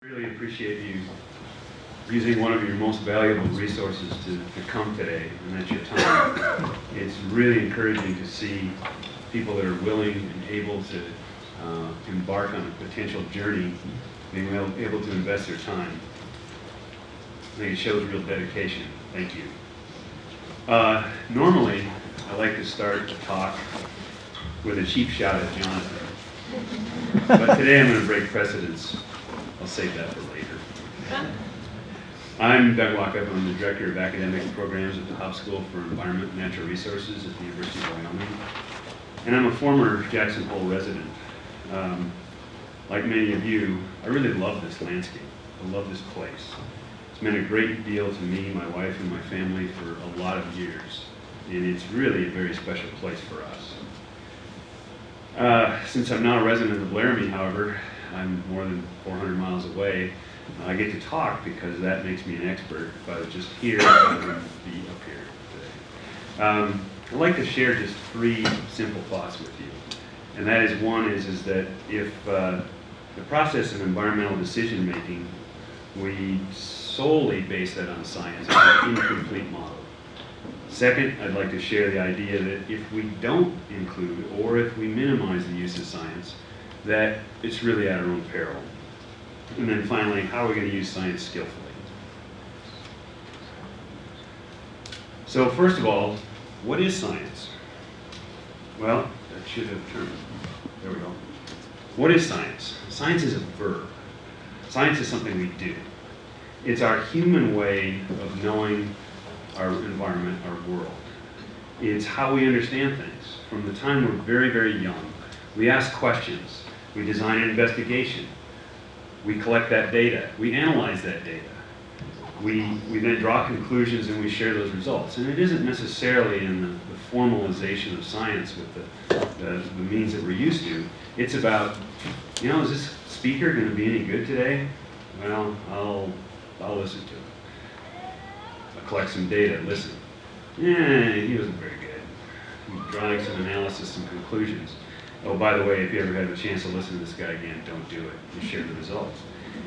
Really appreciate you using one of your most valuable resources to come today, and that's your time. It's really encouraging to see people that are willing and able to embark on a potential journey, being able to invest their time. I think it shows real dedication. Thank you. Normally, I like to start the talk with a cheap shot at Jonathan, but today I'm going to break precedence. I'll save that for later. I'm Doug Wachob. I'm the Director of Academic Programs at the Hobb School for Environment and Natural Resources at the University of Wyoming. And I'm a former Jackson Hole resident. Like many of you, I really love this landscape. I love this place. It's meant a great deal to me, my wife, and my family for a lot of years. And it's really a very special place for us. Since I'm now a resident of Laramie, however, I'm more than 400 miles away. I get to talk because that makes me an expert. If I was just here, I wouldn't be up here today. I'd like to share just three simple thoughts with you. And that is, one is that if the process of environmental decision making, we solely base that on science, it's an incomplete model. Second, I'd like to share the idea that if we don't include or if we minimize the use of science, that it's really at our own peril. And then finally, how are we going to use science skillfully? So first of all, what is science? Well, that should have turned. There we go. What is science? Science is a verb. Science is something we do. It's our human way of knowing our environment, our world. It's how we understand things. From the time we're very, very young, we ask questions. We design an investigation. We collect that data. We analyze that data. We then draw conclusions and we share those results. And it isn't necessarily in the formalization of science with the means that we're used to. It's about, is this speaker going to be any good today? Well, I'll listen to it. I'll collect some data, listen. He wasn't very good. Drawing some analysis, some conclusions. Oh, by the way, if you ever have a chance to listen to this guy again, don't do it. You share the results.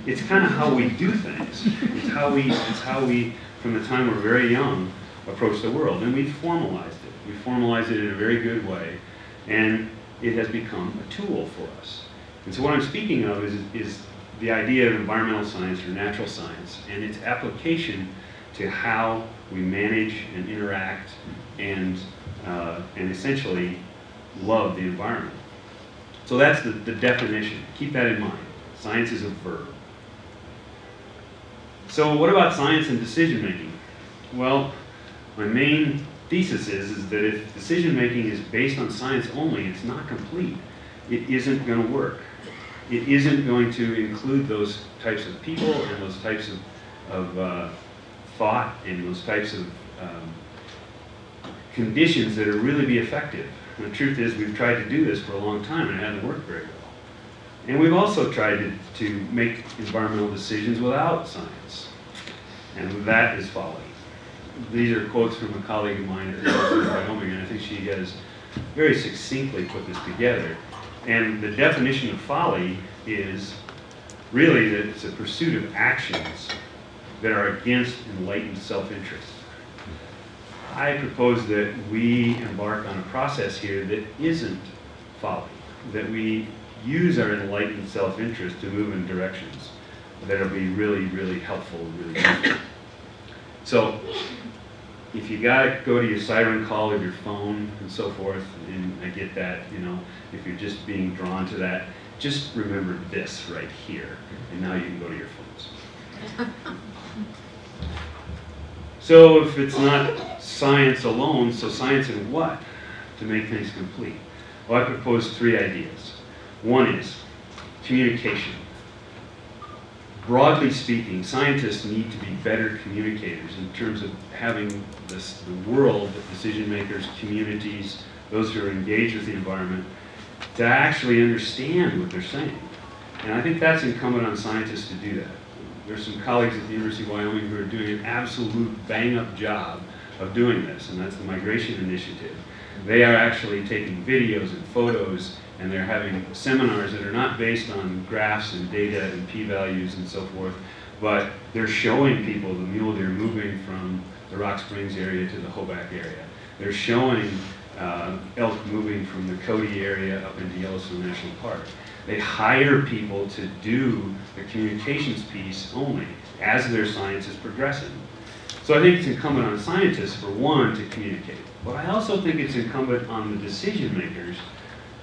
It's kind of how we do things. It's how we, from the time we're very young, approach the world. And we've formalized it. We've formalized it in a very good way. And it has become a tool for us. And so what I'm speaking of is the idea of environmental science or natural science and its application to how we manage and interact and essentially love the environment. So that's the definition. Keep that in mind. Science is a verb. So what about science and decision making? Well, my main thesis is that if decision making is based on science only, it's not complete. It isn't going to work. It isn't going to include those types of people and those types of thought and those types of conditions that will really be effective. And the truth is, we've tried to do this for a long time and it hasn't worked very well. And we've also tried to make environmental decisions without science. And that is folly. These are quotes from a colleague of mine at the University of Wyoming, and I think she has very succinctly put this together. And the definition of folly is really that it's a pursuit of actions that are against enlightened self-interest. I propose that we embark on a process here that isn't folly, that we use our enlightened self-interest to move in directions that will be really, really helpful and really useful. So, if you gotta go to your siren call of your phone and so forth, and I get that, if you're just being drawn to that, just remember this right here, and now you can go to your phones. So if it's not science alone, so science and what to make things complete? Well, I propose three ideas. One is communication. Broadly speaking, scientists need to be better communicators in terms of having the world, the decision makers, communities, those who are engaged with the environment, to actually understand what they're saying. And I think that's incumbent on scientists to do that. There's some colleagues at the University of Wyoming who are doing an absolute bang-up job of doing this, and that's the Migration Initiative. They are actually taking videos and photos, and they're having seminars that are not based on graphs and data and p-values and so forth, but they're showing people the mule deer moving from the Rock Springs area to the Hoback area. They're showing elk moving from the Cody area up into Yellowstone National Park. They hire people to do the communications piece only as their science is progressing. So I think it's incumbent on scientists, for one, to communicate. But I also think it's incumbent on the decision makers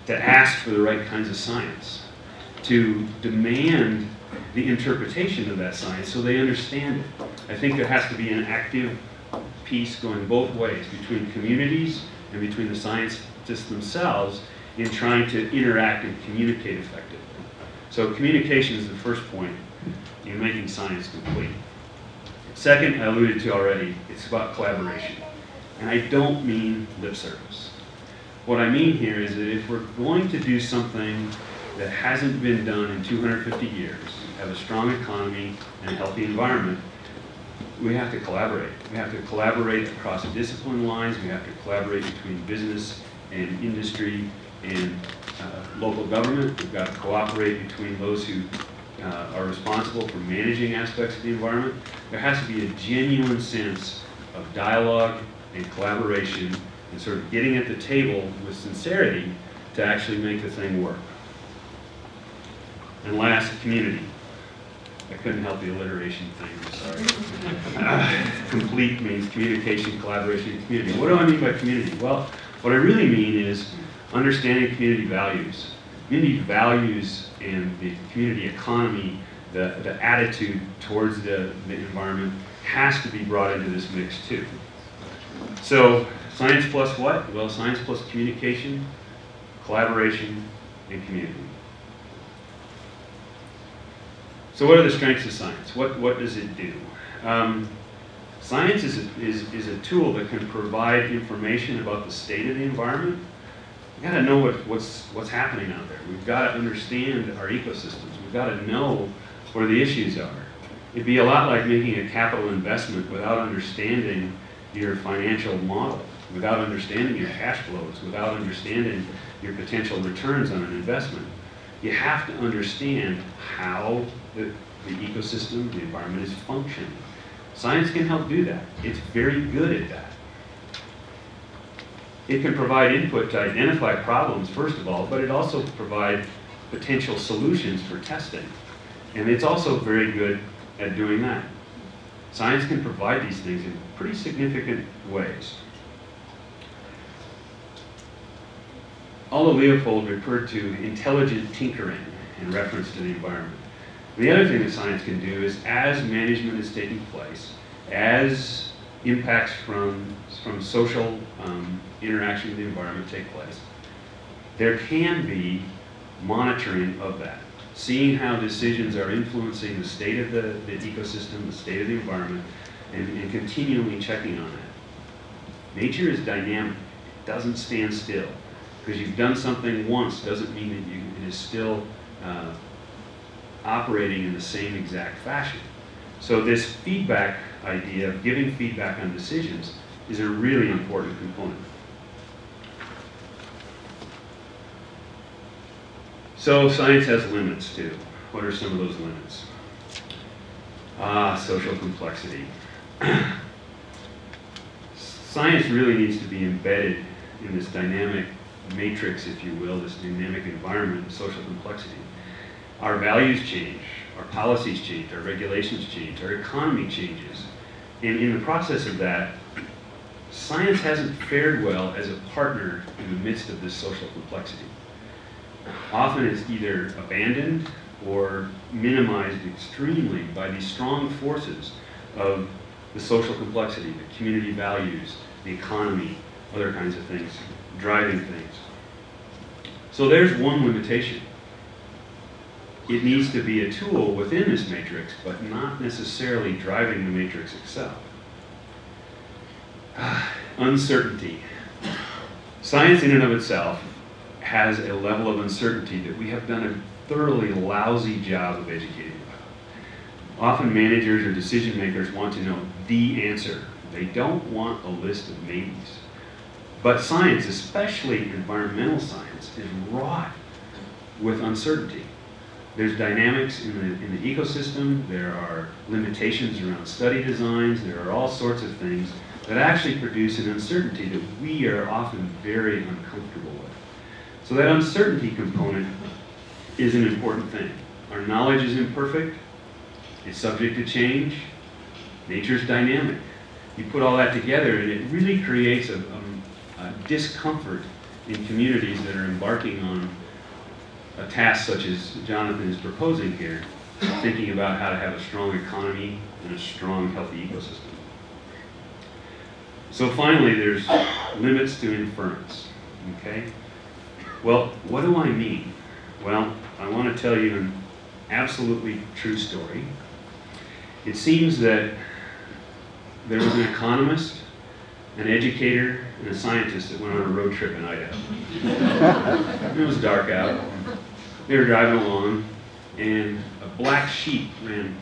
to ask for the right kinds of science, to demand the interpretation of that science so they understand it. I think there has to be an active piece going both ways, between communities and between the scientists themselves, in trying to interact and communicate effectively. So communication is the first point in making science complete. Second, I alluded to already, it's about collaboration. And I don't mean lip service. What I mean here is that if we're going to do something that hasn't been done in 250 years, have a strong economy and a healthy environment, we have to collaborate. We have to collaborate across discipline lines. We have to collaborate between business and industry and local government. We've got to cooperate between those who are responsible for managing aspects of the environment. There has to be a genuine sense of dialogue and collaboration and sort of getting at the table with sincerity to actually make the thing work. And last, community. I couldn't help the alliteration thing, sorry. Complete means communication, collaboration, and community. What do I mean by community? Well, what I really mean is understanding community values. Community values and the community economy, the attitude towards the environment has to be brought into this mix too. So science plus what? Well, science plus communication, collaboration, and community. So what are the strengths of science? What does it do? Science is a tool that can provide information about the state of the environment. We've got to know what's happening out there. We've got to understand our ecosystems. We've got to know where the issues are. It'd be a lot like making a capital investment without understanding your financial model, without understanding your cash flows, without understanding your potential returns on an investment. You have to understand how the ecosystem, the environment is functioning. Science can help do that. It's very good at that. It can provide input to identify problems, first of all, but it also provides potential solutions for testing. And it's also very good at doing that. Science can provide these things in pretty significant ways. Aldo Leopold referred to intelligent tinkering in reference to the environment. The other thing that science can do is, as management is taking place, as impacts from social interaction with the environment take place, there can be monitoring of that, seeing how decisions are influencing the state of the ecosystem, the state of the environment, and continually checking on that. Nature is dynamic. It doesn't stand still. Because you've done something once doesn't mean that it is still operating in the same exact fashion. So this feedback idea of giving feedback on decisions is a really important component. So science has limits too. What are some of those limits? Social complexity. Science really needs to be embedded in this dynamic matrix, if you will, this dynamic environment of social complexity. Our values change, our policies change, our regulations change, our economy changes. And in the process of that, science hasn't fared well as a partner in the midst of this social complexity. Often it's either abandoned or minimized extremely by these strong forces of the social complexity, the community values, the economy, other kinds of things, driving things. So there's one limitation. It needs to be a tool within this matrix, but not necessarily driving the matrix itself. Uncertainty. Science in and of itself has a level of uncertainty that we have done a thoroughly lousy job of educating about. Often managers or decision makers want to know the answer. They don't want a list of maybes. But science, especially environmental science, is wrought with uncertainty. There's dynamics in the ecosystem, there are limitations around study designs, there are all sorts of things that actually produce an uncertainty that we are often very uncomfortable with. So that uncertainty component is an important thing. Our knowledge is imperfect, it's subject to change, nature's dynamic. You put all that together and it really creates a discomfort in communities that are embarking on a task such as Jonathan is proposing here, thinking about how to have a strong economy and a strong, healthy ecosystem. So finally, there's limits to inference, okay? Well, what do I mean? Well, I want to tell you an absolutely true story. It seems that there was an economist, an educator, and a scientist that went on a road trip in Idaho. It was dark out. They were driving along, and a black sheep ran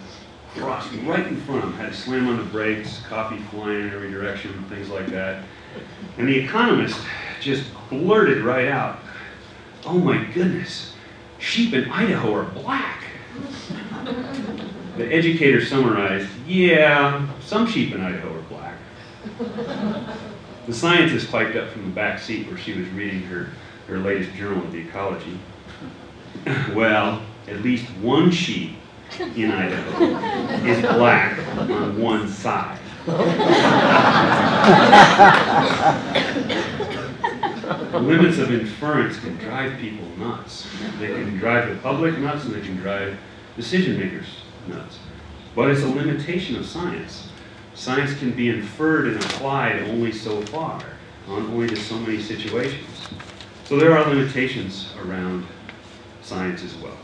across right in front of them. Had to slam on the brakes, coffee flying in every direction, things like that. And the economist just blurted right out, "Oh my goodness, sheep in Idaho are black." The educator summarized, "Yeah, some sheep in Idaho are black." The scientist piped up from the back seat where she was reading her latest journal of the ecology. "Well, at least one sheep in Idaho is black on one side." The limits of inference can drive people nuts. They can drive the public nuts and they can drive decision makers nuts. But it's a limitation of science. Science can be inferred and applied only so far, only to so many situations. So there are limitations around science as well.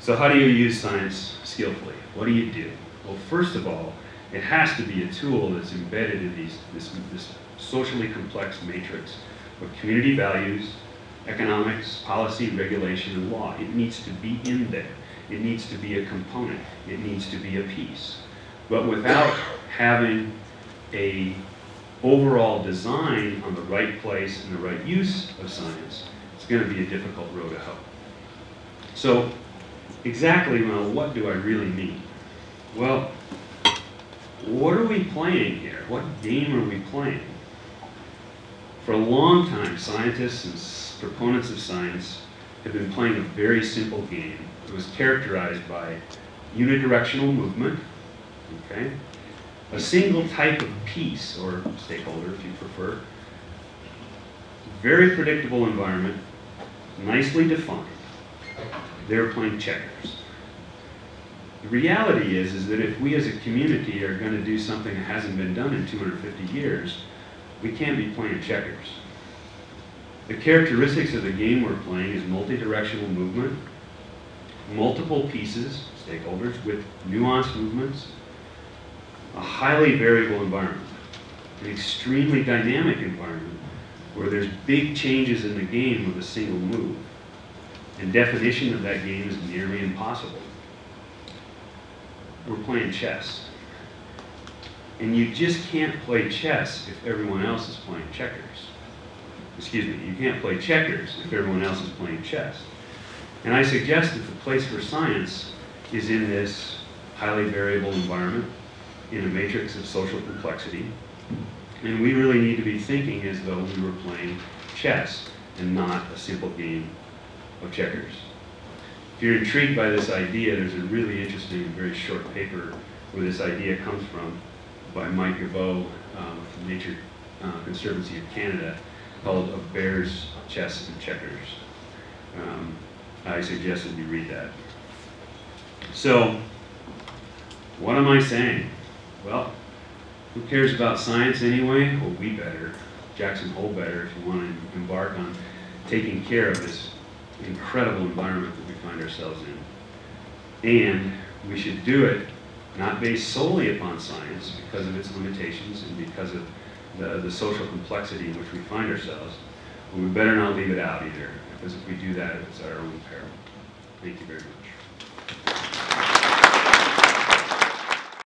So how do you use science skillfully? What do you do? Well, first of all, it has to be a tool that's embedded in this socially complex matrix of community values, economics, policy, regulation, and law. It needs to be in there. It needs to be a component. It needs to be a piece. But without having an overall design on the right place and the right use of science, it's going to be a difficult road to hoe. So exactly, well, what do I really mean? Well, what are we playing here? What game are we playing? For a long time, scientists and proponents of science have been playing a very simple game. It was characterized by unidirectional movement, okay? A single type of piece, or stakeholder if you prefer, very predictable environment, nicely defined. They're playing checkers. The reality is that if we as a community are going to do something that hasn't been done in 250 years, we can't be playing checkers. The characteristics of the game we're playing is multi-directional movement, multiple pieces, stakeholders, with nuanced movements, a highly variable environment, an extremely dynamic environment where there's big changes in the game with a single move, and definition of that game is nearly impossible. We're playing chess. And you just can't play chess if everyone else is playing checkers. Excuse me, you can't play checkers if everyone else is playing chess. And I suggest that the place for science is in this highly variable environment, in a matrix of social complexity. And we really need to be thinking as though we were playing chess and not a simple game of checkers. If you're intrigued by this idea, there's a really interesting, very short paper where this idea comes from by Mike Gerbeau with the Nature Conservancy of Canada called Of Bears, Chess, and Checkers. I suggest that you read that. So, what am I saying? Well, who cares about science anyway? Well, we better. Jackson Hole better if you want to embark on taking care of this incredible environment that we find ourselves in. And we should do it not based solely upon science because of its limitations and because of the social complexity in which we find ourselves. But we better not leave it out either, because if we do that, it's at our own peril. Thank you very much.